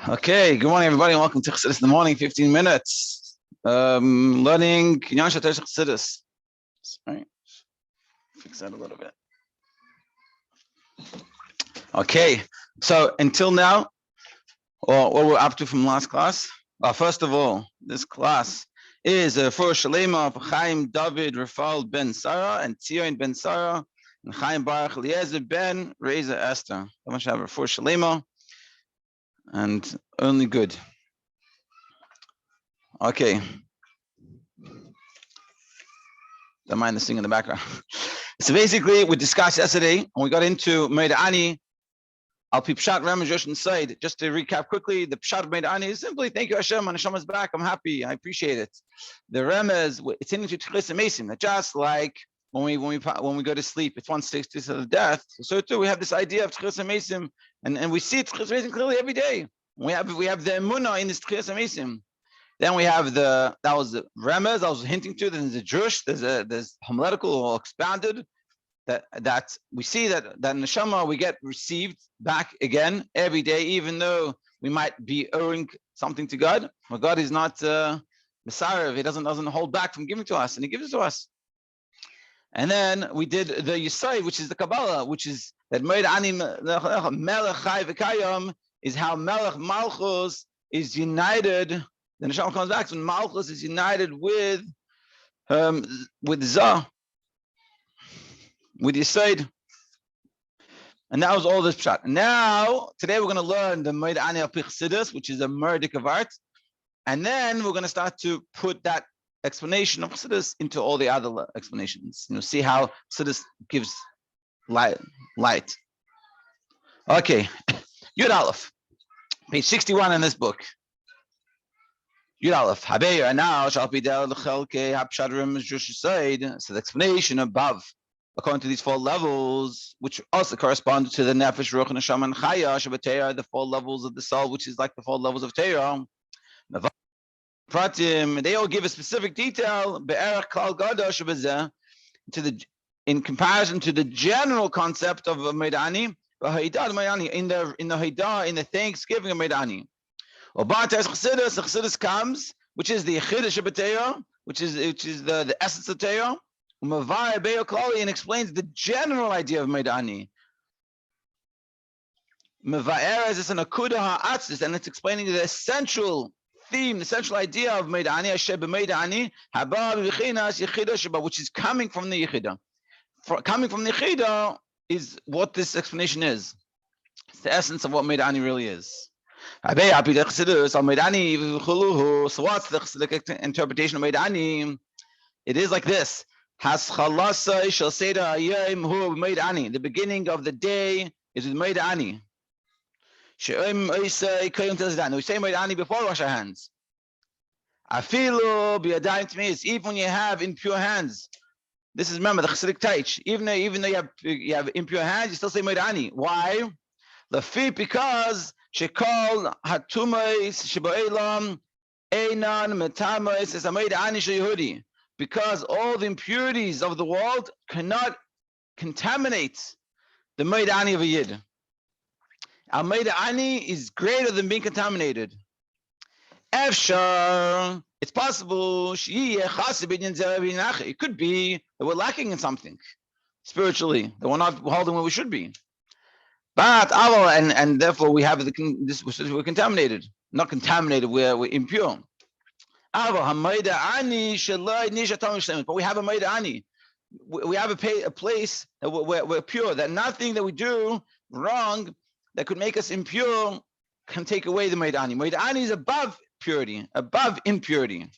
Okay, good morning, everybody. Welcome to Chassidus in the morning, 15 minutes. Learning Inyanah Chassidus. Right. Fix that a little bit. Okay, so until now, what we're up to from last class. First of all, this class is for shleimah of Chaim, David, Rafael ben Sarah, and Tzion ben Sarah, and Chaim Baruch, Eliezer ben Raiza, Esther. I want to have for shleimah. And only good. Okay. Don't mind the singing in the background. So basically, we discussed yesterday, and we got into Modeh Ani, Al Pi Pshat Rebbes Josh and Said. Just to recap quickly, the Pshat of Modeh Ani is simply, thank you Hashem, and Hashem is back, I'm happy, I appreciate it. The Rebbes, it's into Tchilas Mesim, that just like when we go to sleep, it's 1/60th of death. So too, we have this idea of Tchilas Mesim, and we see Tchilas Mesim clearly every day. We have the Emunah in this Tchilas Mesim. Then we have that was the Rebbes I was hinting to. Then there's a Drush, there's homiletical or expounded that we see that neshama we get received back again every day, even though we might be owing something to God. But God is not Messiah. He doesn't hold back from giving to us, and He gives it to us. And then we did the Yisai, which is the Kabbalah, which is that Modeh Ani Melech Chai V'Kayam is how Melech Malchus is united. The neshama comes back when Malchus is united with Zah, with Yisai. And that was all this pshat. Now, today we're going to learn the Modeh Ani of haChassidus, which is a murdik of art. And then we're going to start to put that explanation of Chassidus into all the other explanations. See how Chassidus gives light. Okay, Yud Aleph, page 61 in this book. Yud Aleph, Habeir now shall be there l'chelke hapshadrim jushasaid. So the explanation above, according to these 4 levels, which also correspond to the nefesh, ruach, neshama, and chaya, shabatera, the 4 levels of the soul, which is like the 4 levels of Torah. Pratim, they all give a specific detail be'erach klal gadosh b'zeh, in comparison to the general concept of Modeh Ani, in the Haidah, in the thanksgiving of Modeh Ani. Chassidus comes, which is the Chiddush Torah, which is the essence of Torah, and explains the general idea of Modeh Ani. And it's explaining the essential theme, the essential idea of Modeh Ani, which is coming from the Yechidah. Coming from the Yechidah is what this explanation is. It's the essence of what Modeh Ani really is. So what's the Chassidic interpretation of Modeh Ani? It is like this. The beginning of the day is with Modeh Ani. We say Modeh Ani before we wash our hands. Even when you have impure hands. This is, remember, the Chassidic Taich. Even though you have impure hands, you still say Modeh Ani. Why? Because Shekol Hatumais Sheboelam Einan Metamais is a Modeh Ani Yehudi. Because all the impurities of the world cannot contaminate the Modeh Ani of a Yid. Our Modeh Ani is greater than being contaminated. Efshar, it's possible. It could be that we're lacking in something spiritually, that we're not holding where we should be. But and therefore we have we're contaminated, not contaminated. We're impure. But we have a Modeh Ani. We have a place that we're pure. That nothing that we do wrong that could make us impure can take away the Modeh Ani. Modeh Ani is above purity, above impurity.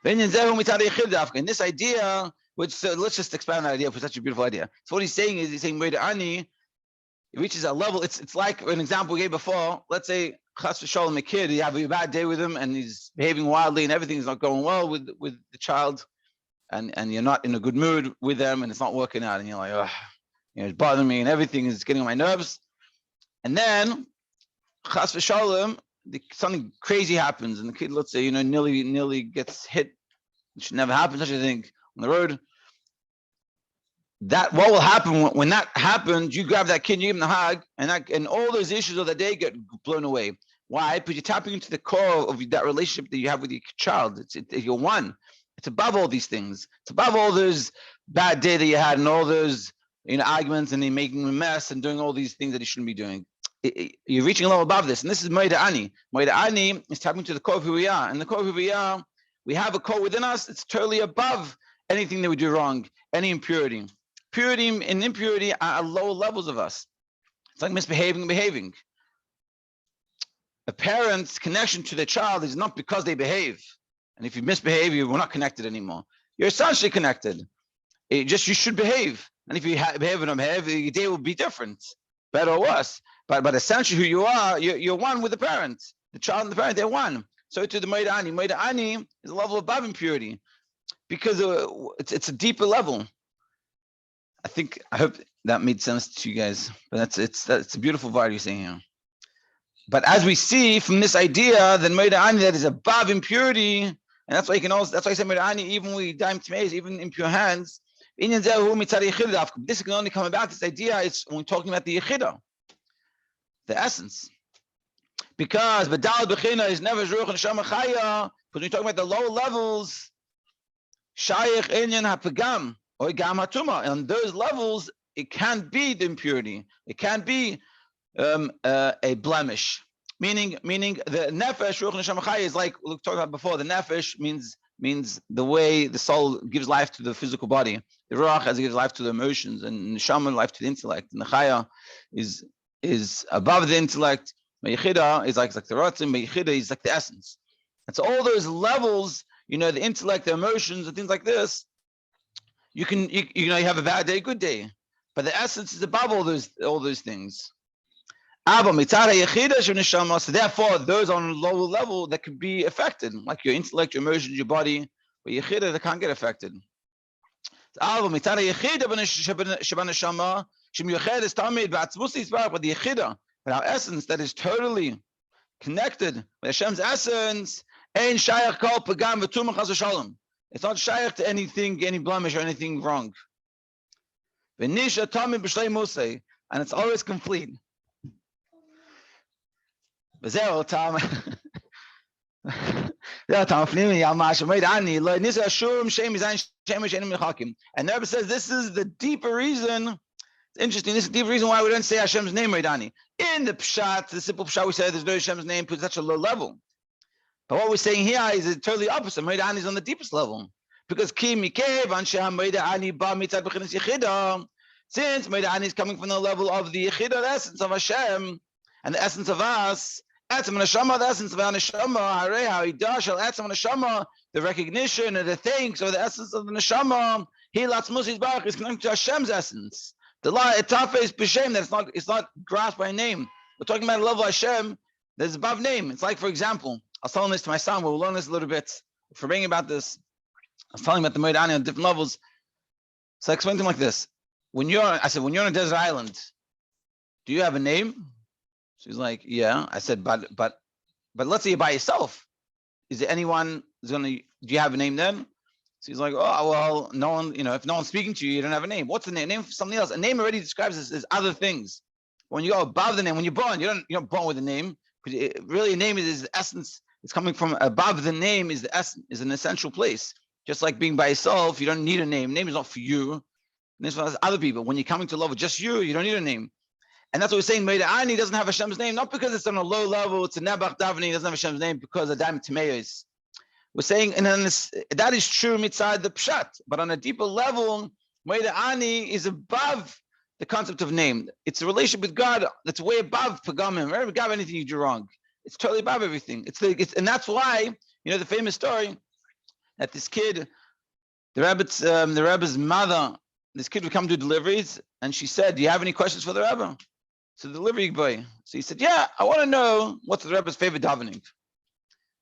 In this idea, which let's just expand that idea for such a beautiful idea. So what he's saying Modeh Ani, it reaches a level. It's like an example we gave before. Let's say chas v'sholem, a kid, you have a bad day with him and he's behaving wildly and everything's not going well with the child, and you're not in a good mood with them and it's not working out and you're like, it's bothering me and everything is getting on my nerves. And then chas v'sholem, something crazy happens and the kid, let's say, nearly gets hit, which never happens, such a thing on the road. that what will happen when that happens, you grab that kid, you give him the hug, and all those issues of the day get blown away. Why? Because you're tapping into the core of that relationship that you have with your child. You're one. It's above all these things. It's above all those bad day that you had and all those arguments and making a mess and doing all these things that you shouldn't be doing. You're reaching a level above this, and this is Modeh Ani. Modeh Ani is tapping to the core of who we are, and the core of who we are, we have a core within us. It's totally above anything that we do wrong, any impurity. Purity and impurity are lower levels of us. It's like misbehaving and behaving. A parent's connection to their child is not because they behave. And if you misbehave, we're not connected anymore. You're essentially connected. You should behave. And if you behave or don't behave, your day will be different, better or worse. But essentially who you are, you're one with the parent. The child and the parent, they're one. So to the Modeh Ani. Modeh Ani is a level above impurity because it's a deeper level. I hope that made sense to you guys. But it's a beautiful vibe you're saying here. But as we see from this idea, then Modeh Ani that is above impurity, and that's why I say Modeh Ani, even with dime tomatoes, even impure hands. This can only come about. This idea is when we're talking about the Yechidah, the essence. Because Badal Bechina is never Zruch and Neshama Chaya, because when you're talking about the lower levels, Shayach Inyan HaPagam. On those levels, it can't be the impurity. It can't be a blemish. Meaning the nefesh, ruach neshama chaya, is like we talked about before. The nefesh means the way the soul gives life to the physical body. The ruach as it gives life to the emotions, and neshama life to the intellect. And the chaya is above the intellect. Yechidah is like the rotzim. Yechidah is like the essence. And so all those levels, the intellect, the emotions, and things like this. You have a bad day, good day, but the essence is above all those things. So therefore, those on a lower level that could be affected, like your intellect, your emotions, your body, but Yechidah they can't get affected. But the Yechidah, but our essence that is totally connected with Hashem's essence, ain't shayach kol pagam v'tumah chas v'shalom. It's not shaykh to anything, any blemish or anything wrong. And it's always complete. And the Rebbe says this is the deeper reason. It's interesting. This is the deeper reason why we don't say Hashem's name, Modeh Ani. In the pshat, the simple pshat, we say there's no Hashem's name because it's such a low level. But what we're saying here is totally opposite. Modeh Ani is on the deepest level. Because since Modeh Ani is coming from the level of the Yechidah, the essence of Hashem, and the essence of us, the essence of our neshama, the recognition and the thanks of the essence of the neshama, Baruch is connected to Hashem's essence. The la etafe is b'shem, that it's not grasped by name. We're talking about a level of Hashem that's above name. It's like, for example, I was telling this to my son. We'll learn this a little bit. For bringing about this, I was telling him about the Modeh Ani on different levels. So I explained to him like this: when you're on a desert island, do you have a name? So he's like, yeah. I said, but let's say you're by yourself. Is there anyone who's gonna? Do you have a name then? So he's like, oh well, no one. If no one's speaking to you, you don't have a name. What's the name? Name for something else. A name already describes this as other things. When you go above the name, when you're born, you're not born with a name. Really, a name is the essence. It's coming from above the name. Is the essence, is an essential place. Just like being by yourself, you don't need a name. Name is not for you. It's for other people. When you're coming to love with just you don't need a name. And that's what we're saying. Modeh Ani doesn't have Hashem's name, not because it's on a low level. It's a Nebach Davening. It doesn't have Hashem's name because of Daim Tameos. We're saying, and then that is true mitzad the pshat. But on a deeper level, Modeh Ani is above the concept of name. It's a relationship with God that's way above Pagamim. Right? Above anything you do wrong. It's totally above everything. And that's why, the famous story that this kid, the Rebbe's mother, this kid would come do deliveries, and she said, "Do you have any questions for the Rebbe?" So the delivery boy. So he said, "Yeah, I want to know what's the Rebbe's favorite davening."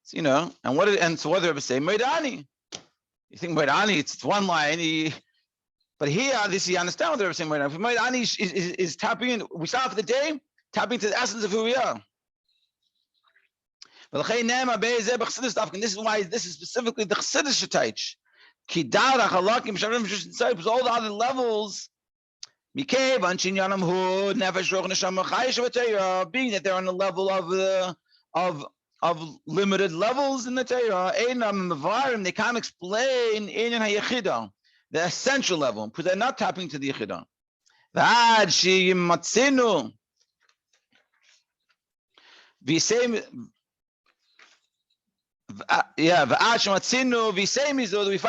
So, and so what did the Rebbe say? Modeh Ani. You think Modeh Ani? It's one line. But here, you understand what the Rebbe is saying. Modeh Ani is tapping in. We start off the day tapping to the essence of who we are. And this is why this is specifically the Chassidus Shetach. Because all the other levels, being that they're on the level of limited levels in the Torah, they can't explain the essential level because they're not tapping to the Yechidah. We find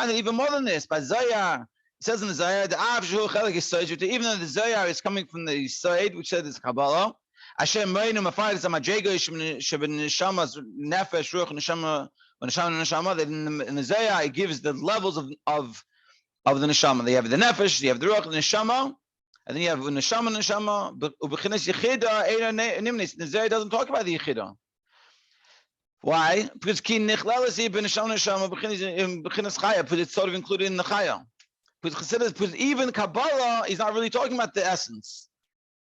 it even more than this. By Zohar, it says in the Zohar, even though the Zohar is coming from the side, which says it's Kabbalah, Hashem Meinu Mafar is a Madrega Sheben Neshama's Nefesh Ruach Neshama Neshama. That in the Zohar it gives the levels of the Neshama. They have the Nefesh, you have the Ruach, the Neshama, and then you have Neshama. But Ubechinas Yechida Eira Nimnis. The Zohar doesn't talk about the Yechida. Why? Because because it's sort of included in the Chaya. Because even Kabbalah is not really talking about the essence.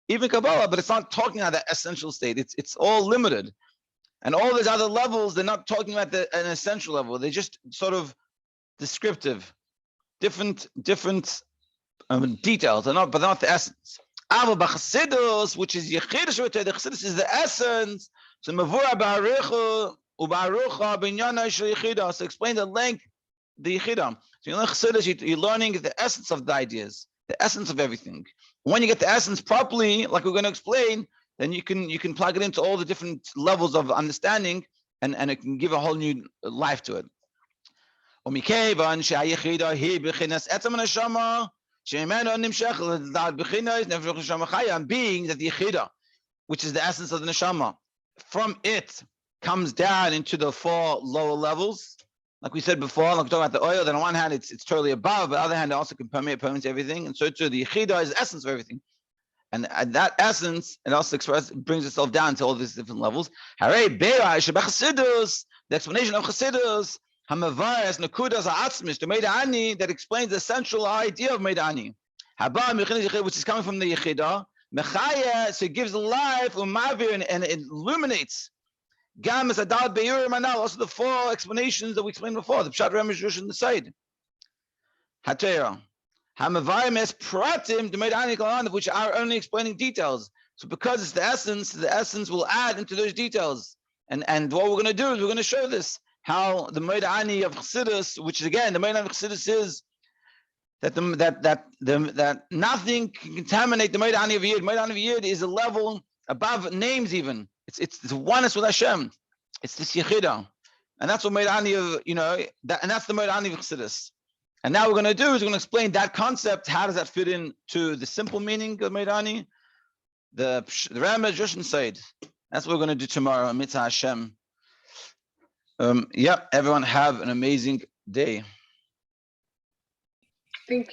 Even Kabbalah, but it's not talking about the essential state. It's all limited. And all these other levels, they're not talking about an essential level. They're just sort of descriptive, different details, but not the essence. haChassidus, which is Yechidus, the Chassidus is the essence. So Mavura Baruch Ubarucha Inyanah shel Yechidah. So explain the length, the Yechidah. So you learn Chassidus, you're learning the essence of the ideas, the essence of everything. When you get the essence properly, like we're going to explain, then you can plug it into all the different levels of understanding, and it can give a whole new life to it. Being that the Yechidah, which is the essence of the neshama, from it comes down into the four lower levels. Like we said before, like we talk about the oil, then on one hand it's totally above, but on the other hand it also can permeate everything. And so too the Yechidah is the essence of everything. And that essence, it also brings itself down to all these different levels. The explanation of Chassidus, Hamavayas, Nakudas, Atzmish, the Modeh Ani, that explains the central idea of Modeh Ani, which is coming from the Yechidah. So it gives life, and it illuminates. Also the four explanations that we explained before, the Pshat, Rebbes, Rush, and the side. Hatera. Hamavayim pratim, the Modeh Ani, which are only explaining details. So because it's the essence will add into those details. And what we're going to do is we're going to show this, how the Modeh Ani of Chassidus, which is again, the Modeh Ani of Chassidus is that nothing can contaminate the Modeh Ani of Yid. Modeh Ani of Yid is a level above names even. It's oneness with Hashem. It's this Yechidah. And that's what Modeh Ani of, and that's the Modeh Ani of Chassidus. And now we're going to do is we're going to explain that concept. How does that fit in to the simple meaning of Modeh Ani? The Rebbes, Rush, and Side. That's what we're going to do tomorrow. Mitzvah Hashem. Everyone have an amazing day. Thank you.